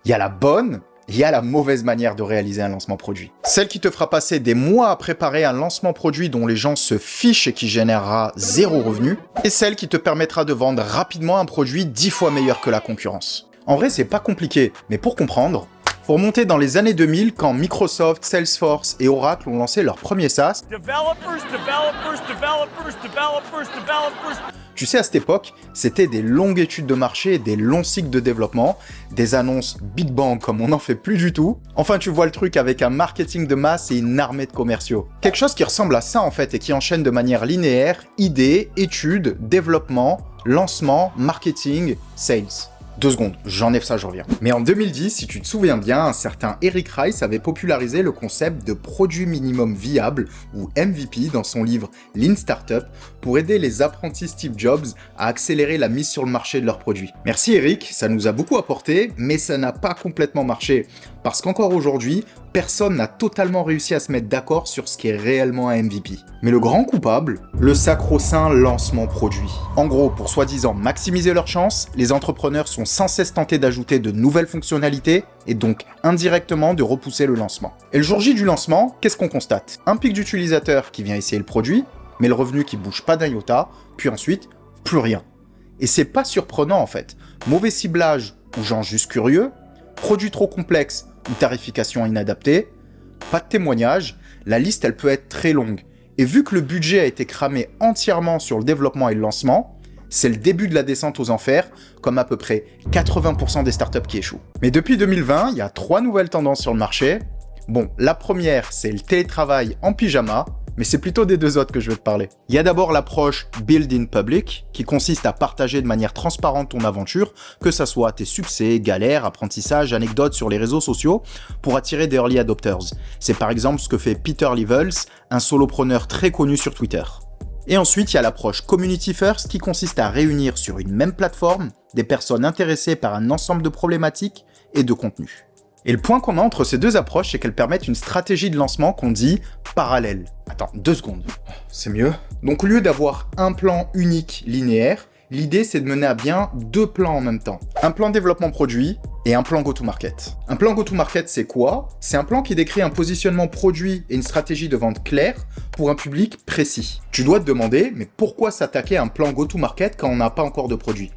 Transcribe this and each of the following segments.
Il y a la bonne, il y a la mauvaise manière de réaliser un lancement produit. Celle qui te fera passer des mois à préparer un lancement produit dont les gens se fichent et qui générera 0 revenu, et celle qui te permettra de vendre rapidement un produit 10 fois meilleur que la concurrence. En vrai, c'est pas compliqué, mais pour comprendre, faut remonter dans les années 2000 quand Microsoft, Salesforce et Oracle ont lancé leur premier SaaS. Tu sais, à cette époque, c'était des longues études de marché et des longs cycles de développement, des annonces Big Bang comme on n'en fait plus du tout. Enfin, tu vois le truc avec un marketing de masse et une armée de commerciaux. Quelque chose qui ressemble à ça en fait et qui enchaîne de manière linéaire, idées, études, développement, lancement, marketing, sales. 2 secondes, j'enlève ça, je reviens. Mais en 2010, si tu te souviens bien, un certain Eric Rice avait popularisé le concept de produit minimum viable, ou MVP, dans son livre Lean Startup, pour aider les apprentis Steve Jobs à accélérer la mise sur le marché de leurs produits. Merci Eric, ça nous a beaucoup apporté, mais ça n'a pas complètement marché, parce qu'encore aujourd'hui, personne n'a totalement réussi à se mettre d'accord sur ce qu'est réellement un MVP. Mais le grand coupable, le sacro-saint lancement produit. En gros, pour soi-disant maximiser leurs chances, les entrepreneurs sont sans cesse tentés d'ajouter de nouvelles fonctionnalités et donc indirectement de repousser le lancement. Et le jour J du lancement, qu'est-ce qu'on constate? Un pic d'utilisateur qui vient essayer le produit, mais le revenu qui bouge pas d'un iota, puis ensuite, plus rien. Et c'est pas surprenant en fait. Mauvais ciblage ou gens juste curieux, produit trop complexe ou tarification inadaptée, pas de témoignage, la liste elle peut être très longue. Et vu que le budget a été cramé entièrement sur le développement et le lancement, c'est le début de la descente aux enfers, comme à peu près 80% des startups qui échouent. Mais depuis 2020, il y a 3 nouvelles tendances sur le marché. Bon, la première, c'est le télétravail en pyjama, mais c'est plutôt des 2 autres que je vais te parler. Il y a d'abord l'approche Build in Public, qui consiste à partager de manière transparente ton aventure, que ça soit tes succès, galères, apprentissages, anecdotes sur les réseaux sociaux, pour attirer des early adopters. C'est par exemple ce que fait Peter Levels, un solopreneur très connu sur Twitter. Et ensuite, il y a l'approche Community First, qui consiste à réunir sur une même plateforme des personnes intéressées par un ensemble de problématiques et de contenus. Et le point commun entre ces 2 approches, c'est qu'elles permettent une stratégie de lancement qu'on dit parallèle. Attends, 2 secondes. C'est mieux. Donc au lieu d'avoir un plan unique linéaire, l'idée c'est de mener à bien 2 plans en même temps. Un plan développement produit et un plan go-to-market. Un plan go-to-market, c'est quoi? C'est un plan qui décrit un positionnement produit et une stratégie de vente claire pour un public précis. Tu dois te demander, mais pourquoi s'attaquer à un plan go-to-market quand on n'a pas encore de produit?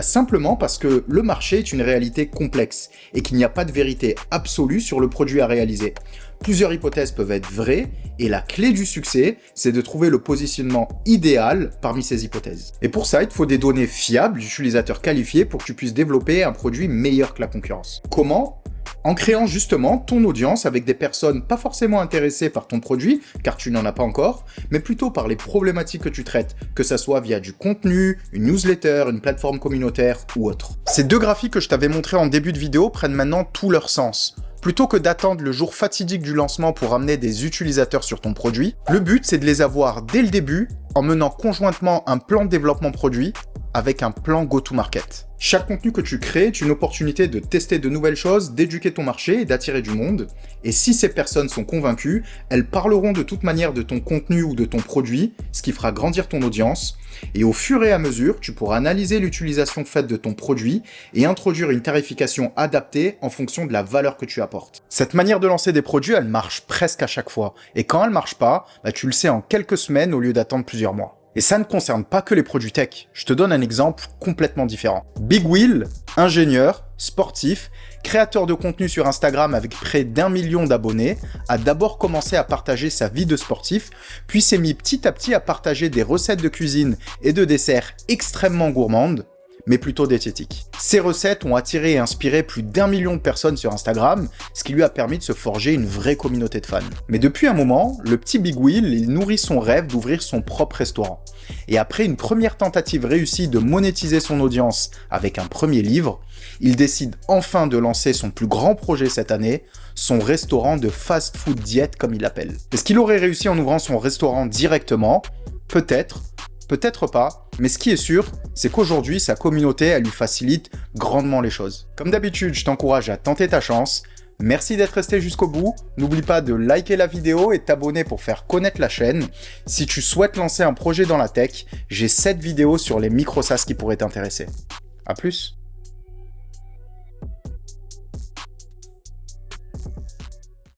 Simplement parce que le marché est une réalité complexe et qu'il n'y a pas de vérité absolue sur le produit à réaliser. Plusieurs hypothèses peuvent être vraies et la clé du succès, c'est de trouver le positionnement idéal parmi ces hypothèses. Et pour ça, il te faut des données fiables d'utilisateurs qualifiés pour que tu puisses développer un produit meilleur que la concurrence. Comment ? En créant justement ton audience avec des personnes pas forcément intéressées par ton produit, car tu n'en as pas encore, mais plutôt par les problématiques que tu traites, que ça soit via du contenu, une newsletter, une plateforme communautaire ou autre. Ces 2 graphiques que je t'avais montrés en début de vidéo prennent maintenant tout leur sens. Plutôt que d'attendre le jour fatidique du lancement pour amener des utilisateurs sur ton produit, le but c'est de les avoir dès le début en menant conjointement un plan de développement produit avec un plan go-to-market. Chaque contenu que tu crées est une opportunité de tester de nouvelles choses, d'éduquer ton marché et d'attirer du monde. Et si ces personnes sont convaincues, elles parleront de toute manière de ton contenu ou de ton produit, ce qui fera grandir ton audience. Et au fur et à mesure, tu pourras analyser l'utilisation faite de ton produit et introduire une tarification adaptée en fonction de la valeur que tu apportes. Cette manière de lancer des produits, elle marche presque à chaque fois. Et quand elle marche pas, tu le sais en quelques semaines au lieu d'attendre plusieurs mois. Et ça ne concerne pas que les produits tech. Je te donne un exemple complètement différent. Big Will, ingénieur, sportif, créateur de contenu sur Instagram avec près d'1 million d'abonnés, a d'abord commencé à partager sa vie de sportif, puis s'est mis petit à petit à partager des recettes de cuisine et de desserts extrêmement gourmandes, mais plutôt diététiques. Ces recettes ont attiré et inspiré plus d'1 million de personnes sur Instagram, ce qui lui a permis de se forger une vraie communauté de fans. Mais depuis un moment, le petit Big Will, il nourrit son rêve d'ouvrir son propre restaurant. Et après une première tentative réussie de monétiser son audience avec un premier livre, il décide enfin de lancer son plus grand projet cette année, son restaurant de fast-food diète comme il l'appelle. Est-ce qu'il aurait réussi en ouvrant son restaurant directement? Peut-être. Peut-être pas, mais ce qui est sûr, c'est qu'aujourd'hui, sa communauté, elle lui facilite grandement les choses. Comme d'habitude, je t'encourage à tenter ta chance. Merci d'être resté jusqu'au bout. N'oublie pas de liker la vidéo et t'abonner pour faire connaître la chaîne. Si tu souhaites lancer un projet dans la tech, j'ai 7 vidéos sur les micro-SaaS qui pourraient t'intéresser. À plus.